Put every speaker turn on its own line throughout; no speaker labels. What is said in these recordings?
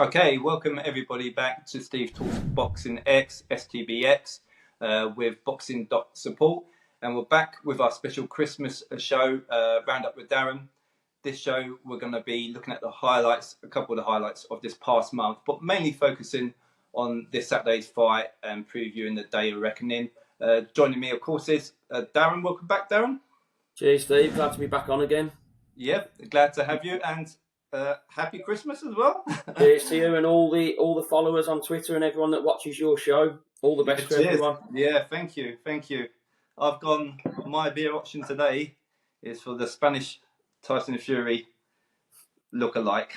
Okay, welcome everybody back to Steve Talks Boxing X, STBX, with Boxing Support. And we're back with our special Christmas show, Roundup with Darren. This show, we're going to be looking at the highlights, a couple of the highlights of this past month, but mainly focusing on this Saturday's fight and previewing the Day of Reckoning. Joining me, of course, is Darren. Welcome back, Darren.
Cheers, Steve. Glad to be back on again.
Yeah, glad to have you, and happy Christmas as well.
Cheers to you and all the followers on Twitter and everyone that watches your show. All the best for everyone.
Yeah, thank you. I've gone. My beer option today is for the Spanish Tyson Fury look-alike.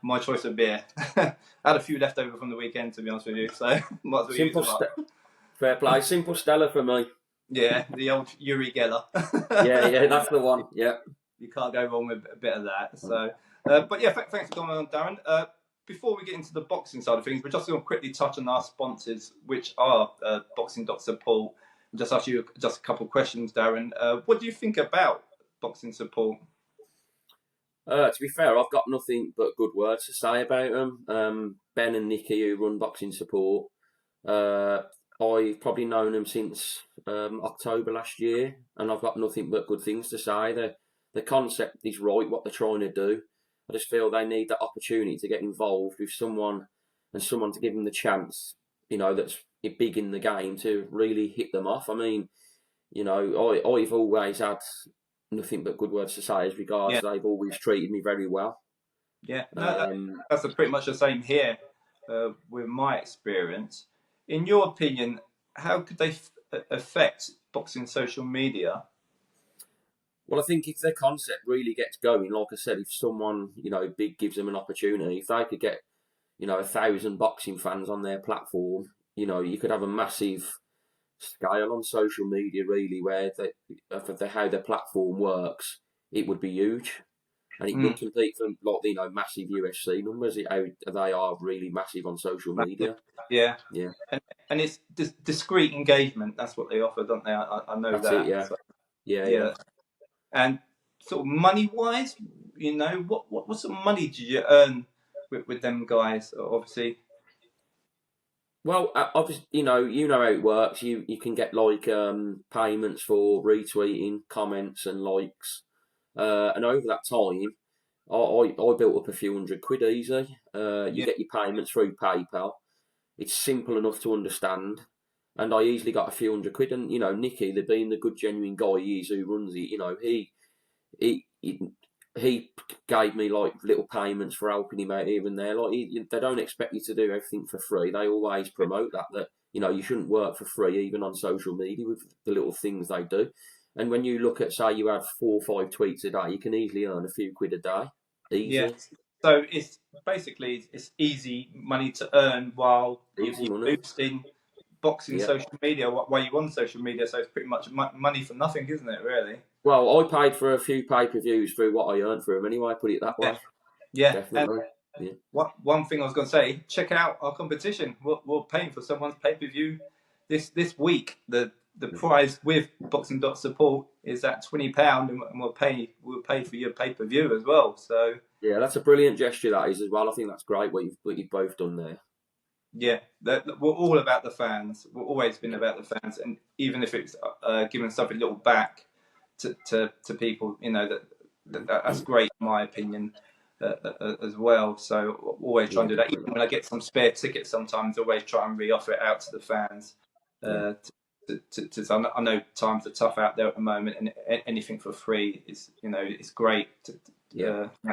my choice of beer. I had a few left over from the weekend, to be honest with you, so might as well use them up.
Fair play. Simple Stella for me.
Yeah, the old Uri Geller.
yeah, that's the one. Yeah.
You can't go wrong with a bit of that. So, but yeah, thanks for coming on, Darren. Before we get into the boxing side of things, we're just going to quickly touch on our sponsors, which are Boxing.Support. I'll just ask you just a couple of questions, Darren. What do you think about Boxing Support?
To be fair, I've got nothing but good words to say about them. Ben and Nikki, who run Boxing Support, I've probably known them since October last year, and I've got nothing but good things to say. The concept is right, what they're trying to do. I just feel they need that opportunity to get involved with someone and someone to give them the chance, that's big in the game to really hit them off. I mean, I've always had nothing but good words to say as regards. Yeah. They've always treated me very well.
Yeah, that's pretty much the same here with my experience. In your opinion, how could they affect boxing social media?
Well, I think if their concept really gets going, like I said, if someone, big gives them an opportunity, if they could get, 1,000 boxing fans on their platform, you could have a massive scale on social media, really, where how their platform works, it would be huge. And it would compete for massive UFC numbers. They are really massive on social media.
Yeah. And it's discreet engagement. That's what they offer, don't they? I know
that's
that.
It, yeah.
So,
yeah.
And sort of money-wise, what sort of money did you earn with them guys? Obviously.
Well, obviously, you know how it works. You can get payments for retweeting, comments, and likes. And over that time, I built up a few £100 easy. You get your payments through PayPal. It's simple enough to understand. And I easily got a few £100. And, Nicky, being the good, genuine guy he is who runs it, he gave me little payments for helping him out here and there. They don't expect you to do everything for free. They always promote that you shouldn't work for free, even on social media, with the little things they do. And when you look at, say, you have 4 or 5 tweets a day, you can easily earn a few quid a day. Easy.
Yeah. So it's basically easy money to earn while you're boosting boxing social media while you're on social media. So it's pretty much money for nothing, isn't it, really?
Well, I paid for a few pay-per-views through what I earned for them anyway, put it that way.
Yeah.
Definitely.
One thing I was going to say, check out our competition. We're paying for someone's pay-per-view this week. The prize with Boxing.Support is at £20, and we'll pay for your pay-per-view as well. So
yeah, that's a brilliant gesture, that is, as well. I think that's great what you've both done there.
Yeah, we're all about the fans. We've always been about the fans, and even if it's giving something a little back to people, that's great in my opinion as well. So always try and do that. Even when I get some spare tickets, sometimes I always try and re-offer it out to the fans. I know times are tough out there at the moment, and anything for free is it's great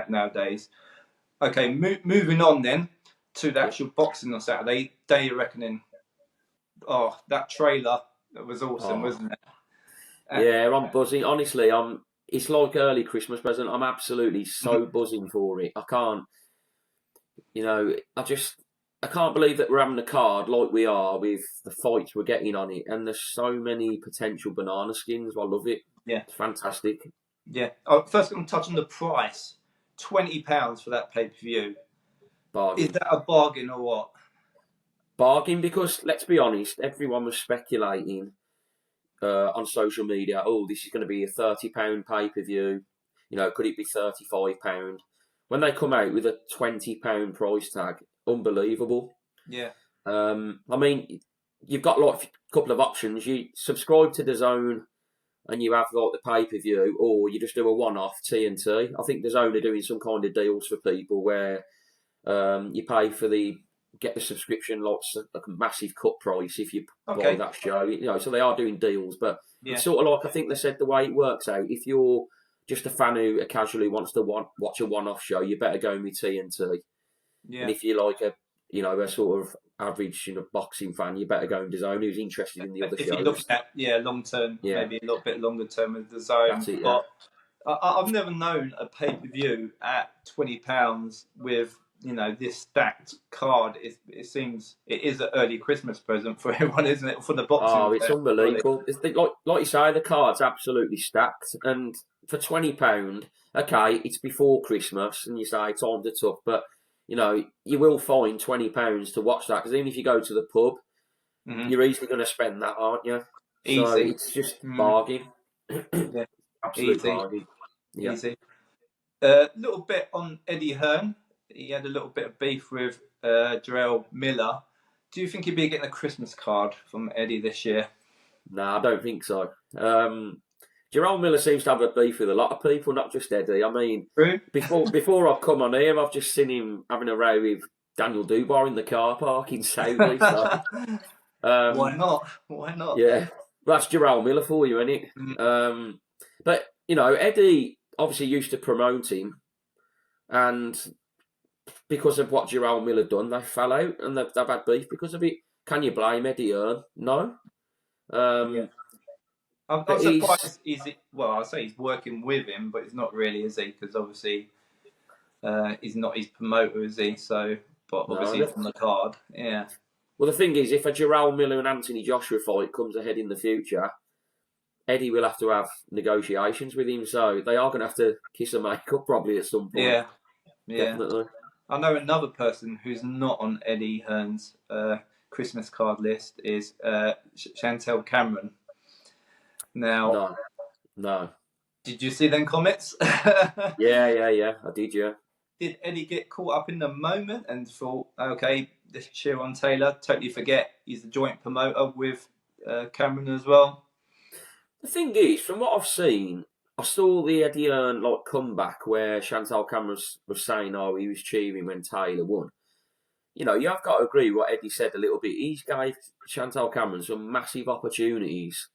nowadays. Okay, moving on then to the actual boxing on Saturday, Day of Reckoning. Oh, that trailer was awesome, wasn't it?
Yeah, I'm buzzing. Honestly, it's like early Christmas present. I'm absolutely so buzzing for it. I can't, I can't believe that we're having a card like we are with the fights we're getting on it, and there's so many potential banana skins. I love it.
Yeah,
it's fantastic.
Yeah. First, I'm going to touch on the price. £20 for that pay-per-view.
Bargain.
Is that a bargain or what?
Bargain, because let's be honest, everyone was speculating on social media. Oh, this is going to be a £30 pay-per-view. Could it be £35? when they come out with a £20 price tag, unbelievable.
Yeah.
I mean, you've got like a couple of options. You subscribe to DAZN and you have like the pay-per-view, or you just do a one-off TNT. I think DAZN are doing some kind of deals for people where you pay for get the subscription, like a massive cut price if you buy that show. You know, so they are doing deals, but it's sort of like, I think they said the way it works out. If you're just a fan who casually wants to watch a one-off show, you better go with TNT. Yeah. And if you're like a sort of average boxing fan, you better go with DAZN, who's interested in the other shows.
If you look at long term, maybe a little bit longer term with DAZN.
That's it,
but I've never known a pay-per-view at £20 with this stacked card. It seems it is an early Christmas present for everyone, isn't it? For the boxing.
Oh, it's unbelievable. It's like you say, the card's absolutely stacked, and for £20, okay, it's before Christmas, and you say times are tough, but you will find £20 to watch that, because even if you go to the pub, you're easily going to spend that, aren't you?
Easy.
So it's just bargain.
Yeah.
Absolute
Easy.
bargain. Yeah.
Easy. A little bit on Eddie Hearn. He had a little bit of beef with Jarrell Miller. Do you think he'd be getting a Christmas card from Eddie this year?
No, I don't think so. Jarrell Miller seems to have a beef with a lot of people, not just Eddie. I mean, before I've come on here, I've just seen him having a row with Daniel Dubois in the car park in Saudi. So,
why not? Why not?
Yeah, that's Jarrell Miller for you, isn't it? But Eddie obviously used to promote him, and because of what Jarrell Miller done, they fell out, and they've had beef because of it. Can you blame Eddie Hearn? No.
I'm surprised I say he's working with him, but he's not really, is he? Because obviously he's not his promoter, is he? So, but obviously he's on the card. Yeah.
Well, the thing is, if a Jarrell Miller and Anthony Joshua fight comes ahead in the future, Eddie will have to have negotiations with him, so they are going to have to kiss and make up probably at some point.
Yeah.
Definitely.
I know another person who's not on Eddie Hearn's Christmas card list is Chantel Cameron. Now,
no.
Did you see them comments?
Yeah. I did, yeah.
Did Eddie get caught up in the moment and thought, okay, this Sharon Taylor, totally forget he's the joint promoter with Cameron as well?
The thing is, from what I've seen, I saw the Eddie Hearn comeback where Chantal Cameron was saying, he was cheering when Taylor won. You have got to agree with what Eddie said a little bit. He's gave Chantal Cameron some massive opportunities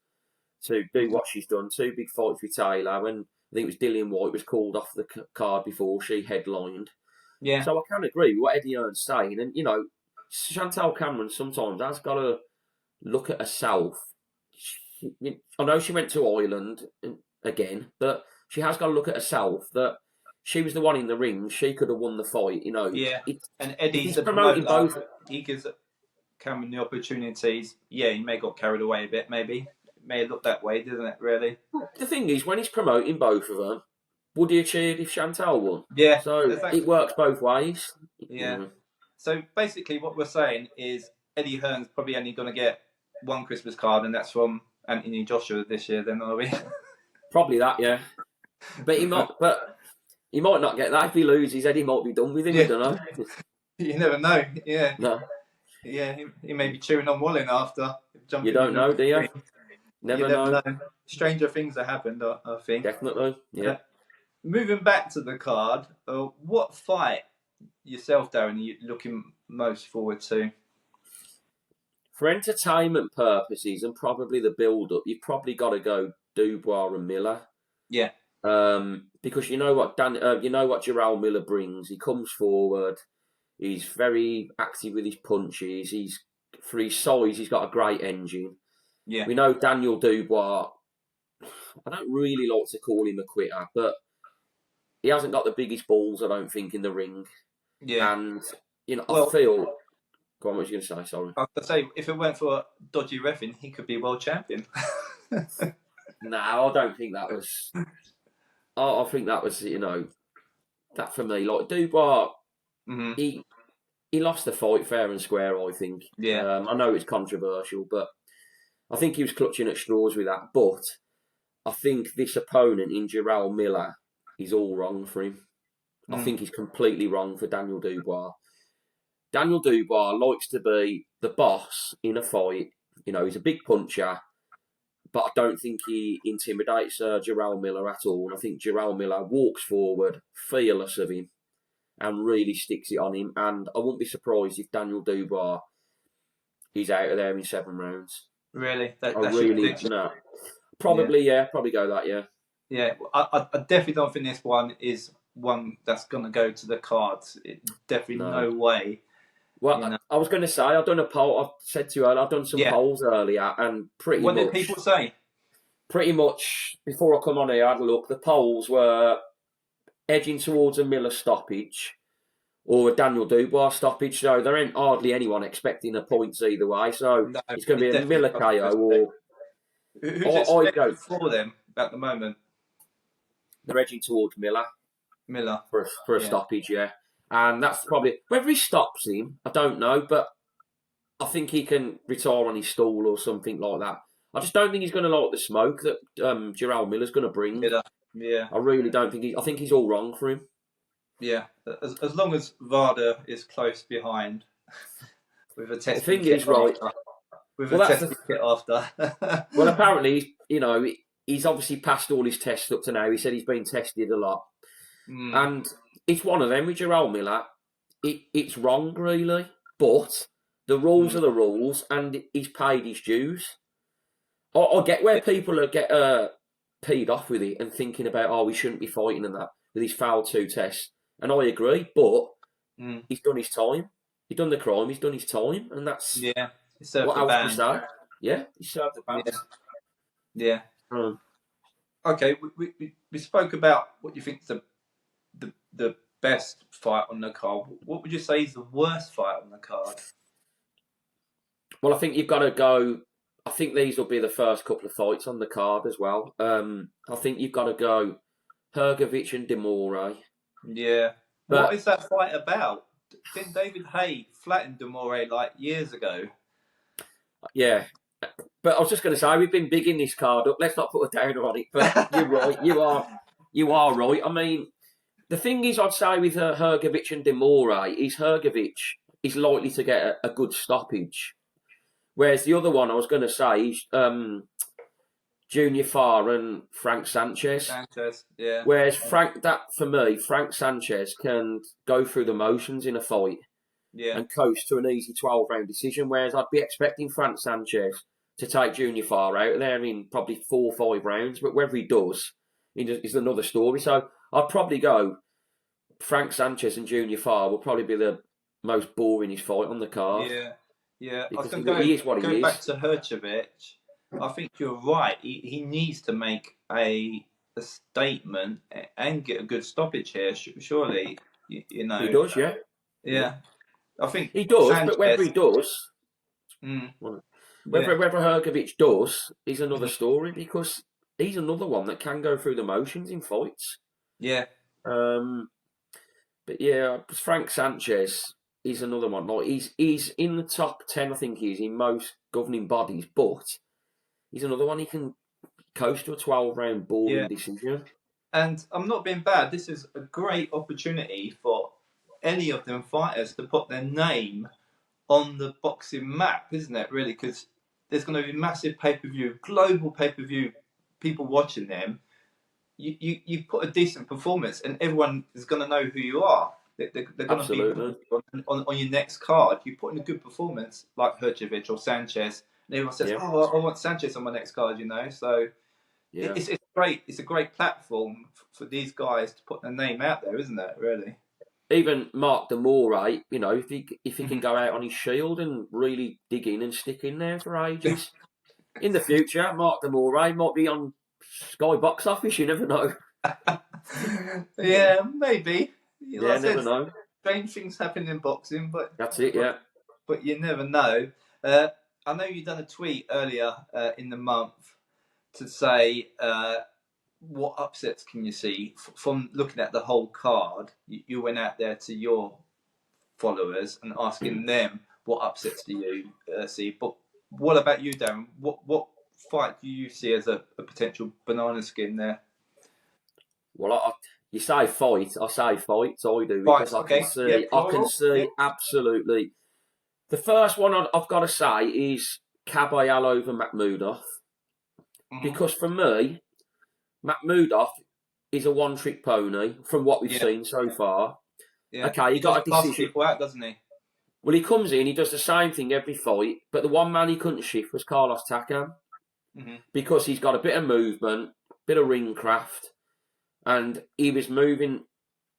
to do what she's done. 2 big fights with Taylor, and I think it was Dillian White was called off the card before she headlined.
Yeah.
So I can agree with what Eddie Hearn's saying. And, Chantal Cameron sometimes has got to look at herself. I know she went to Ireland again, but she has got to look at herself that she was the one in the ring. She could have won the fight,
Yeah, and Eddie's
promoting both.
He gives Cameron the opportunities. Yeah, he may have got carried away a bit, maybe. It may look that way, doesn't it, really?
The thing is, when he's promoting both of them, would he have cheered if Chantal won?
Yeah.
So exactly. It works both ways.
Yeah. So basically what we're saying is Eddie Hearn's probably only going to get one Christmas card, and that's from Anthony Joshua this year, then, are we?
Probably that, yeah. But he might not get that. If he loses, Eddie might be done with him. Yeah. I don't know.
You never know. Yeah.
No.
Yeah, he may be cheering on Wallin after.
You don't know, do you? Never know.
Stranger things have happened, I think.
Definitely. Yeah.
Moving back to the card, what fight yourself, Darren, are you looking most forward to?
For entertainment purposes and probably the build-up, you've probably got to go Dubois and Miller.
Yeah.
Because you know what Jarrell Miller brings. He comes forward. He's very active with his punches. For his size, he's got a great engine.
Yeah.
We know Daniel Dubois. I don't really like to call him a quitter, but he hasn't got the biggest balls, I don't think, in the ring.
Yeah.
And I feel. Go on, what was you going to say? Sorry.
I was going to say, if it weren't for dodgy reffing, he could be world champion.
No, I don't think that was. I think that was, that for me. Like Dubois, he lost the fight fair and square, I think.
Yeah.
I know it's controversial, but I think he was clutching at straws with that. But I think this opponent in Jarrell Miller is all wrong for him. I think he's completely wrong for Daniel Dubois. Daniel Dubois likes to be the boss in a fight. You know, he's a big puncher, but I don't think he intimidates Jarrell Miller at all. And I think Jarrell Miller walks forward, fearless of him, and really sticks it on him. And I wouldn't be surprised if Daniel Dubois is out of there in 7 rounds.
Really? That's
your prediction? No. Probably, yeah. Probably go that, yeah.
Yeah, I definitely don't think this one is one that's going to go to the cards. Definitely no way.
Well, you know. I was going to say, I've done a poll. I said to you earlier, I've done some polls earlier, and pretty much...
What did people say?
Pretty much, before I come on here, I had a look. The polls were edging towards a Miller stoppage or a Daniel Dubois stoppage. So there ain't hardly anyone expecting a points either way. So it's going to be a Miller KO or...
Who's expected for them at the moment?
They're edging towards Miller.
Miller.
For a stoppage, yeah. And that's probably... Whether he stops him, I don't know, but I think he can retire on his stall or something like that. I just don't think he's going to like the smoke that Jarrell Miller's going to bring.
Miller. Yeah.
I really don't think I think he's all wrong for him.
Yeah. As long as Varda is close behind with a test kit after.
Well, apparently, you know, he's obviously passed all his tests up to now. He said he's been tested a lot. And it's one of them with Jarrell Miller. It's wrong, really. But the rules are the rules, and he's paid his dues. I get where people get peed off with it and thinking about, we shouldn't be fighting and that with his foul 2 tests. And I agree, but he's done his time. He's done the crime, he's done his time, and that's
he served
what
the ban.
Say. Yeah, he served the ban.
Yeah. Okay, we spoke about what you think is the best fight on the card. What would you say is the worst fight on the card?
Well, I think you've got to go... I think these will be the first couple of fights on the card as well. I think you've got to go Hrgović and Demore.
Yeah. But what is that fight about? Didn't David Haye flatten Demore like years ago?
Yeah. But I was just going to say, we've been big in this card up. Let's not put a downer on it. But you're right. You are right. I mean, the thing is, I'd say with Hrgović and Demore is Hrgović is likely to get a good stoppage. Whereas the other one I was going to say is Junior Farr and Frank Sanchez.
Yeah.
Whereas Frank Sanchez can go through the motions in a fight and coast to an easy 12-round decision. Whereas I'd be expecting Frank Sanchez to take Junior Farr out there in probably 4 or 5 rounds. But whether he does is another story. So I'd probably go Frank Sanchez and Junior Farr will probably be the most boringest fight on the card.
Yeah. Yeah, I was going
to go
back to Hrgović. I think you're right. He needs to make a statement and get a good stoppage here. Surely, you know.
He does, yeah.
Yeah, I think
he does. Sanchez, but whether he does, whether Hrgović does, is another story because he's another one that can go through the motions in fights.
Yeah.
But yeah, Frank Sanchez. He's another one. Like he's in the top 10, I think he is, in most governing bodies, but he's another one he can coast to a 12-round boring decision.
And I'm not being bad. This is a great opportunity for any of them fighters to put their name on the boxing map, isn't it, really? Because there's going to be massive pay-per-view, global pay-per-view, people watching them. You put a decent performance and everyone is going to know who you are. They're going to be on your next card. You put in a good performance like Hrgović or Sanchez, and everyone says, I want Sanchez on my next card, you know. So it's great. It's a great platform for these guys to put their name out there, isn't it, really?
Even Mark Demore, you know, if he can go out on his shield and really dig in and stick in there for ages. In the future, Mark Demore might be on Sky Box Office, you never know.
Yeah, maybe.
Like never know.
Strange things happen in boxing, but
that's it. Yeah,
but you never know. I know you done a tweet earlier in the month to say what upsets can you see from looking at the whole card. You went out there to your followers and asking them what upsets do you see. But what about you, Darren? What fight do you see as a potential banana skin there?
Well, You say fight, I say fight, I do, because
Fights, okay. Yeah,
I can
plural. Yeah.
see absolutely. The first one I've got to say is Caballero over Makhmudov,
Hmm.
because for me, Makhmudov is a one-trick pony from what we've
Yeah.
seen so far.
Yeah.
Okay, he
He
got
just
a
busts
decision.
people out, doesn't he?
Well, he comes in, he does the same thing every fight, but the one man he couldn't shift was Carlos Takam
Hmm.
because he's got a bit of movement, bit of ring craft, and he was moving.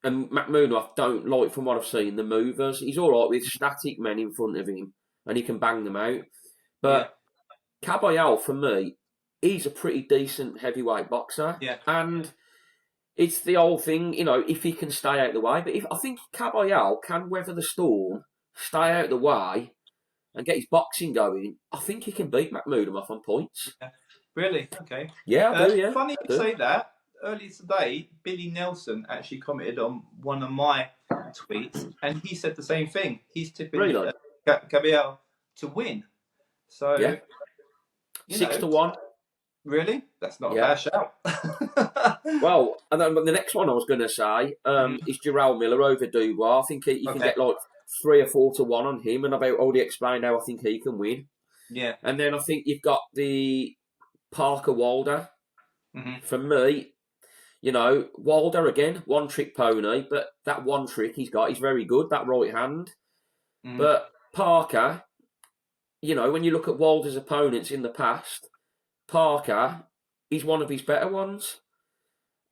And Makhmudov don't like, from what I've seen, the movers. He's all right with static men in front of him, and he can bang them out.
Yeah.
But Caballero, for me, he's a pretty decent heavyweight boxer,
Yeah.
and it's the old thing, if he can stay out of the way. But if I think Caballero can weather the storm, stay out of the way, and get his boxing going, I think he can beat Makhmudov on points.
Yeah. Really? Okay.
Yeah, I do. Yeah,
Funny
I
you
do.
say that. Earlier today, Billy Nelson actually commented on one of my tweets, and he said the same thing. He's tipping
Really?
Gabriel to win. So,
Yeah.
you
Six
know,
to one.
really, that's not a
Yeah.
bad shout.
Well, and then the next one I was going to say
Mhm.
is Jarrell Miller over Dubois. I think he can
Okay.
get like 3 or 4 to 1 on him, and I've already explained how I think he can win.
Yeah.
And then I think you've got the Parker Walder.
Hmm.
For me, Walder again, one trick pony, but that one trick he's got is very good, that right hand.
Hmm.
But Parker, when you look at Walder's opponents in the past, Parker is one of his better ones.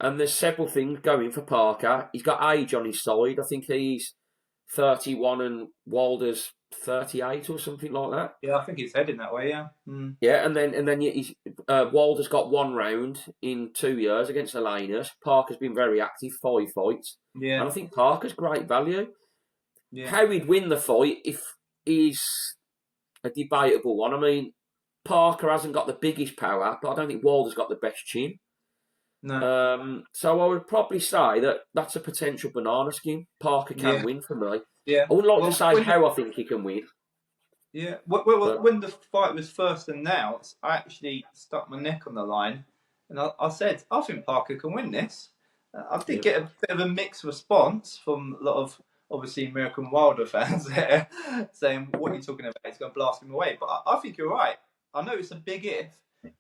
And there's several things going for Parker. He's got age on his side. I think he's 31 and Walder's 38 or something like that.
Yeah, I think he's heading that way. Yeah. Mm.
Yeah, and then Walder's got 1 round in 2 years against Alanus. Parker's been very active, 5 fights,
Yeah.
and I think Parker's great value.
Yeah.
How he'd win the fight if he's a debatable one. I mean, Parker hasn't got the biggest power, but I don't think Walder's got the best chin.
No.
So I would probably say that that's a potential banana skin. Parker can
Yeah.
win for me.
Yeah.
I wouldn't like to
Well,
say how I think he can win.
yeah.
But
When the fight was first announced, I actually stuck my neck on the line, and I said, I think Parker can win this. I did
yeah,
get a bit of a mixed response from a lot of obviously American Wilder fans there, saying, "What are you talking about? He's going to blast him away." But I think you're right. I know it's a big if,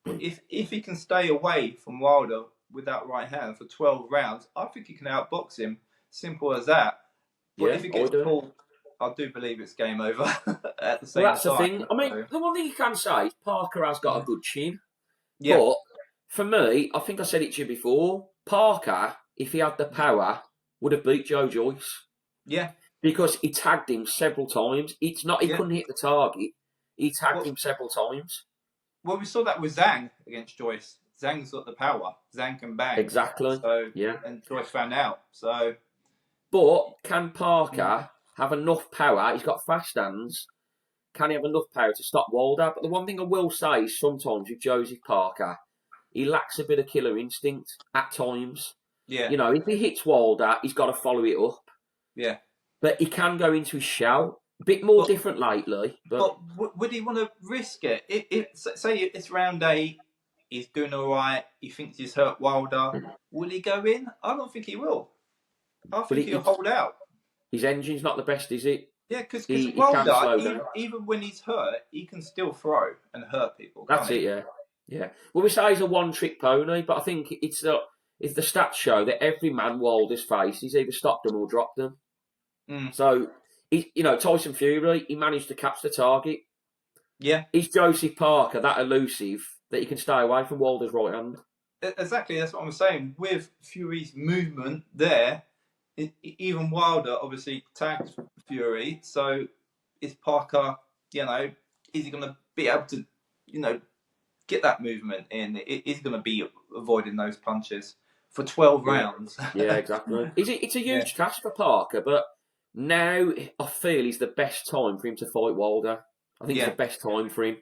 but if he can stay away from Wilder with that right hand for 12 rounds, I think he can outbox him. Simple as that. But
yeah,
if he
I
gets
do.
pulled, I do believe it's game over at the
Well,
same
that's the
time.
thing. I mean,
So,
the one thing you can say is Parker has got a good chin.
yeah,
But for me, I think I said it to you before, Parker, if he had the power, would have beat Joe Joyce.
yeah,
Because he tagged him several times. It's not he
yeah.
couldn't hit the target. He tagged
Well,
him several times.
well, we saw that with Zhang against Joyce. Zhang's got the power. Zhang can bang.
Exactly.
So,
Yeah.
and Joyce found out. So,
But can Parker have enough power? He's got fast hands. Can he have enough power to stop Wilder? But the one thing I will say is sometimes with Joseph Parker, he lacks a bit of killer instinct at times.
yeah,
If he hits Wilder, he's got to follow it up.
yeah.
But he can go into his shell. A bit more
But
different lately. But
would he want to risk it? Say it's round 8, he's doing all right. He thinks he's hurt Wilder. Will he go in? I don't think he will. I think he'll hold out.
his engine's not the best, is it?
Yeah, because
He can
Wilder,
slow down.
even when he's hurt, he can still throw and hurt people. Can't
That's
he?
it, yeah. Yeah. Well, we say he's a one-trick pony, but I think it's the stats show that every man Wilder's faced, he's either stopped them or dropped them.
Mm.
So, Tyson Fury, he managed to catch the target.
Yeah.
He's Joseph Parker, that elusive, that he can stay away from Wilder's right hand.
Exactly, that's what I'm saying. With Fury's movement there, even Wilder obviously tagged Fury. So is Parker, is he going to be able to, get that movement in? Is he going to be avoiding those punches for 12 rounds?
Yeah, exactly. It's a huge task for Parker, but now I feel is the best time for him to fight Wilder. I think it's the best time for him.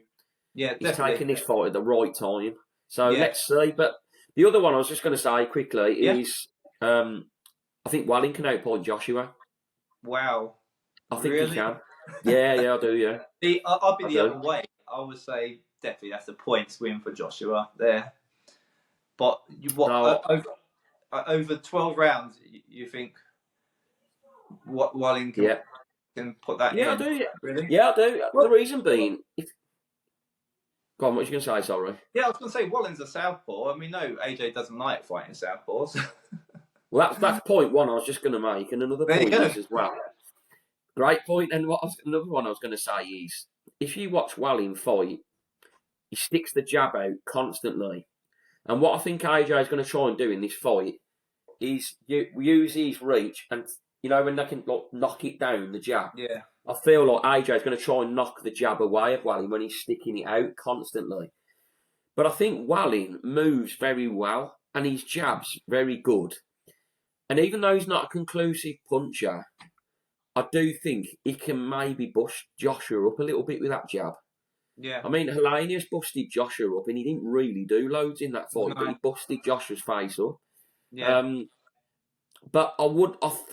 Yeah,
He's
definitely.
taking this fight at the right time. So let's see. But the other one I was just going to say quickly is I think Wallin can outpoint Joshua.
Wow.
I think he can. Yeah, I do, yeah.
See, I'll be the other way. I would say definitely that's a points win for Joshua there. But over 12 rounds, you think what Walling
Yeah,
can put that
yeah, I
in?
do. Yeah,
Really?
yeah, I do. The
Well,
reason being, go on, what you going to say? Sorry.
yeah, I was going to say Walling's a southpaw, and we know AJ doesn't like fighting southpaws.
Well, that's point one I was just going to make, and another
There you
point
go.
is as well. Great point, and another one I was going to say is, if you watch Wallin fight, he sticks the jab out constantly, and what I think AJ is going to try and do in this fight is use his reach, and when they can knock it down the jab.
Yeah,
I feel like AJ is going to try and knock the jab away of Wallin when he's sticking it out constantly. But I think Wallin moves very well, and his jab's very good. And even though he's not a conclusive puncher, I do think he can maybe bust Joshua up a little bit with that jab.
yeah.
I mean, Helenius busted Joshua up, and he didn't really do loads in that fight, but
No,
he busted Joshua's face up.
yeah,
But I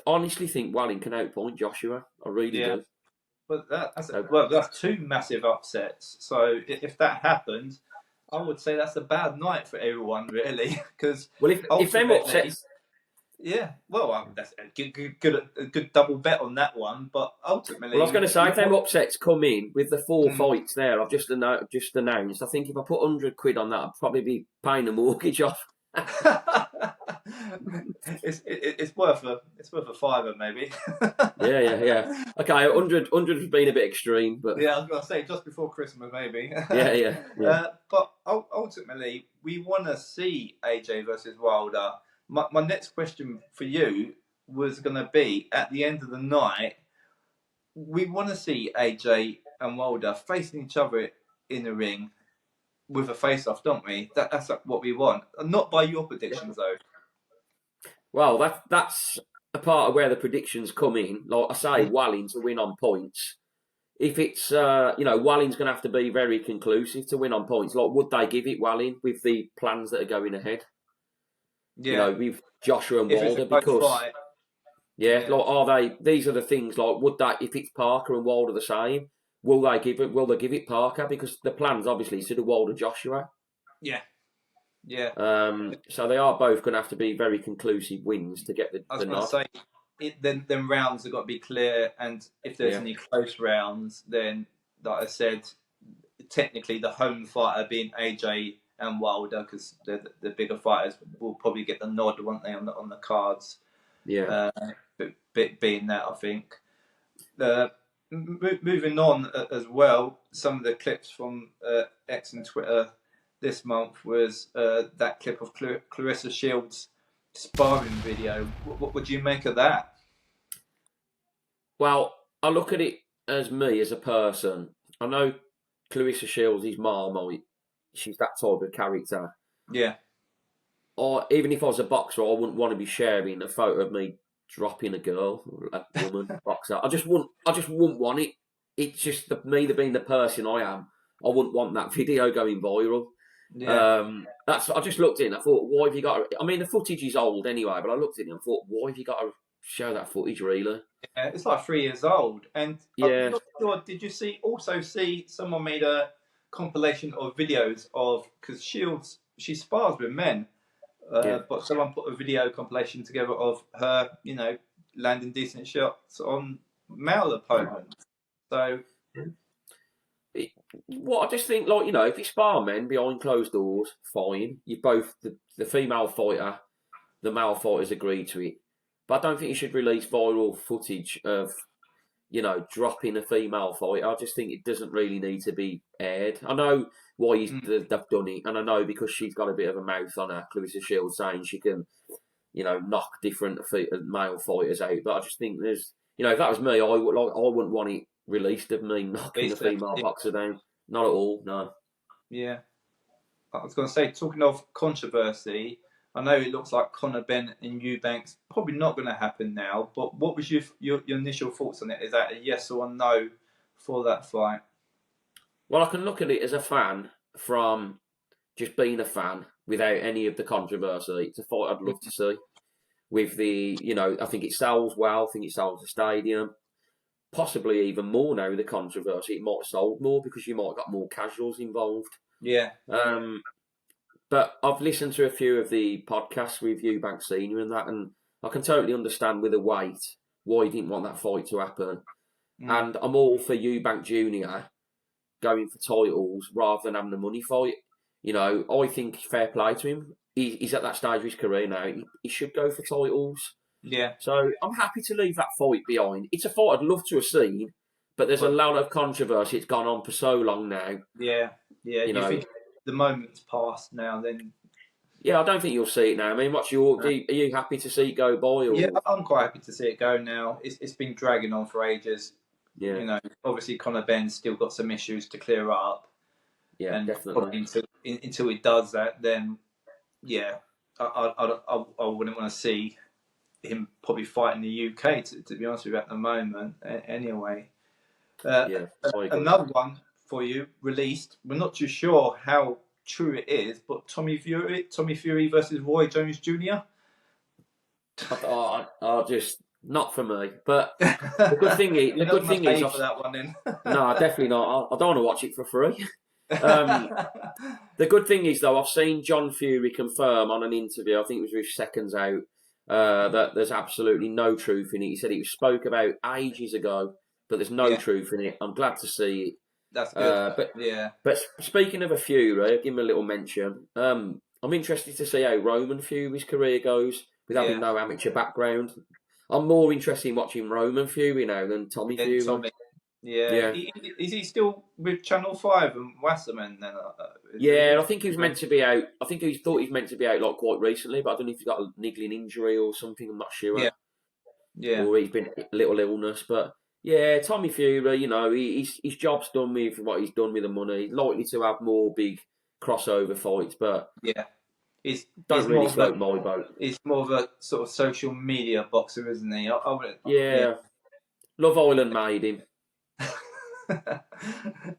honestly think Wallin can outpoint Joshua. I really
yeah.
do.
But that's
So,
well, that's two massive upsets. So if that happened, I would say that's a bad night for everyone, really, because
well, if them
ultimately,
upsets,
yeah, well, that's a good double bet on that one. But
well, I was
ultimately,
going to say
we
if them
want.
upsets come in with the four
Mm.
fights there, I've just announced. I think if I put £100 on that, I'd probably be paying the mortgage off.
It's worth a fiver maybe.
Yeah. Okay, 100 has been a bit extreme, but
Yeah, I was gonna say just before Christmas maybe.
yeah.
But ultimately, we want to see AJ versus Wilder. My next question for you was going to be at the end of the night. We want to see AJ and Wilder facing each other in the ring with a face-off, don't we? That's what we want. Not by your predictions though.
Well, that's a part of where the predictions come in. Like I say, Wallin to win on points. If it's Wallin's going to have to be very conclusive to win on points. Like, would they give it Wallin with the plans that are going ahead?
Yeah,
With Joshua and
if it's a
Wilder,
close
because
fight.
yeah,
Yeah,
like are they? These are the things. Like, would that if it's Parker and Wilder the same? Will they give it? Will they give it Parker? Because the plans obviously is to do Wilder Joshua.
yeah, yeah.
So they are both going to have to be very conclusive wins to get
I was
the
going to
nod.
say, then rounds have got to be clear, and if there's
Yeah,
any close rounds, then like I said, technically the home fighter being AJ and Wilder, because the bigger fighters will probably get the nod, won't they, on the cards?
yeah.
But being that, I think. Moving on as well, some of the clips from X and Twitter this month was that clip of Clarissa Shields' sparring video. What would you make of that?
Well, I look at it as me as a person. I know Clarissa Shields is Marmite. She's that type of character.
Yeah,
Or even if I was a boxer, I wouldn't want to be sharing a photo of me dropping a girl, a woman boxer. I just wouldn't want it. It's just me being the person I am. I wouldn't want that video going viral.
yeah.
I just looked in. I thought, why have you got? I mean, the footage is old anyway, but I looked in and thought, why have you got to show that footage? Really?
Yeah, it's like 3 years old, and I'm
Yeah,
not sure. Did you see someone made a compilation of videos of because she spars with men,
yeah.
but someone put a video compilation together of her, landing decent shots on male opponents. So
What I just think, like if you spar men behind closed doors, fine. You both the female fighter, the male fighters agreed to it, but I don't think you should release viral footage of dropping a female fighter. I just think it doesn't really need to be aired. I know why they've done it, and I know because she's got a bit of a mouth on her, Clarissa Shields, saying she can, knock different male fighters out. But I just think if that was me, I wouldn't want it released of me knocking a female boxer down. Not at all, no.
yeah, I was going to say, talking of controversy, I know it looks like Conor Bennett and Eubanks probably not going to happen now. But what was your initial thoughts on it? Is that a yes or a no for that fight?
Well, I can look at it as a fan from just being a fan without any of the controversy. It's a fight I'd love to see. With I think it sells well. I think it sells the stadium. Possibly even more now with the controversy. It might have sold more because you might have got more casuals involved.
Yeah,
But But I've listened to a few of the podcasts with Eubank Senior and that, and I can totally understand with the weight why he didn't want that fight to happen. And I'm all for Eubank Junior going for titles rather than having a money fight. You know, I think fair play to him. He's at that stage of his career now. He should go for titles.
Yeah.
So I'm happy to leave that fight behind. It's a fight I'd love to have seen, but there's a lot of controversy. It's gone on for so long now.
Yeah. You know, think the moment's passed now, then...
Yeah, I don't think you'll see it now. I mean, are you happy to see it go by? Or?
Yeah, I'm quite happy to see it go now. It's been dragging on for ages.
Yeah.
You know, obviously Conor Benn's still got some issues to clear up.
Yeah,
and
definitely.
Until he does that, then yeah, I wouldn't want to see him probably fight in the UK. To be honest with you, at the moment, anyway. Another one for you released. We're not too sure how true it is, but Tommy Fury versus Roy Jones Jr.
Just not for me. But the good thing is,
for that one then.
No, definitely not. I don't want to watch it for free. The good thing is, though, I've seen John Fury confirm on an interview, I think it was with Seconds Out, that there's absolutely no truth in it. He said it was spoke about ages ago, but there's no truth in it. I'm glad to see it.
That's good.
But speaking of a Fury, I'll give him a little mention. I'm interested to see how Roman Fury's career goes with having no amateur background. I'm more interested in watching Roman Fury now than Tommy Fury.
Yeah. Is he still with Channel 5 and Wasserman then?
I think he was meant to be out. I think he thought he was meant to be out like quite recently, but I don't know if he's got a niggling injury or something. I'm not sure.
Yeah.
Or he's been a little illness, but yeah, Tommy Fury. You know, his job's done with what he's done with the money. Likely to have more big crossover fights, but don't really float my boat.
He's more of a sort of social media boxer, isn't he?
Love Island made him.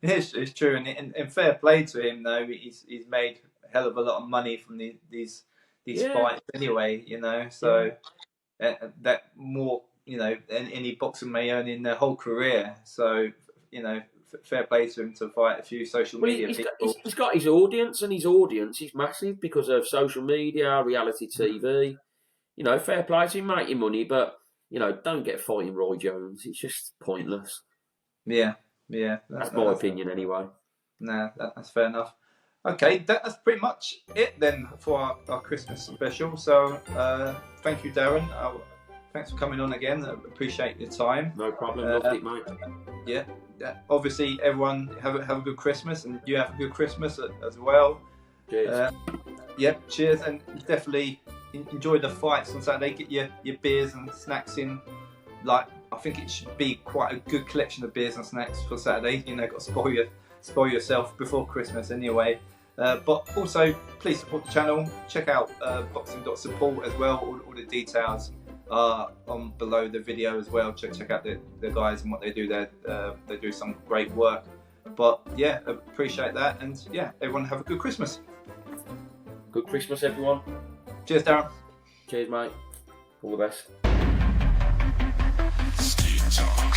It's true, and fair play to him though. He's made a hell of a lot of money from these fights anyway. You know, so that more than any boxer may earn in their whole career. So fair play to him to fight a few social media people.
He's got his audience, and his audience is massive because of social media, reality TV. Fair play to him making money, but don't get fighting Roy Jones. It's just pointless.
Yeah.
That's my opinion anyway.
Nah, that's fair enough. Okay, that's pretty much it then for our Christmas special. So thank you, Darren. Thanks for coming on again. I appreciate your time.
No problem. Loved it, mate.
Yeah. Obviously, everyone have a good Christmas, and you have a good Christmas as well.
Cheers.
Cheers, and definitely enjoy the fights on Saturday. Get your beers and snacks in. I think it should be quite a good collection of beers and snacks for Saturday. Got to spoil yourself before Christmas anyway. But also, please support the channel. Check out boxing.support as well. All the details are on below the video as well. Check out the guys and what they do there. They do some great work. But yeah, appreciate that. And yeah, everyone have a good Christmas.
Good Christmas, everyone.
Cheers, Darren.
Cheers, mate. All the best.
Talk.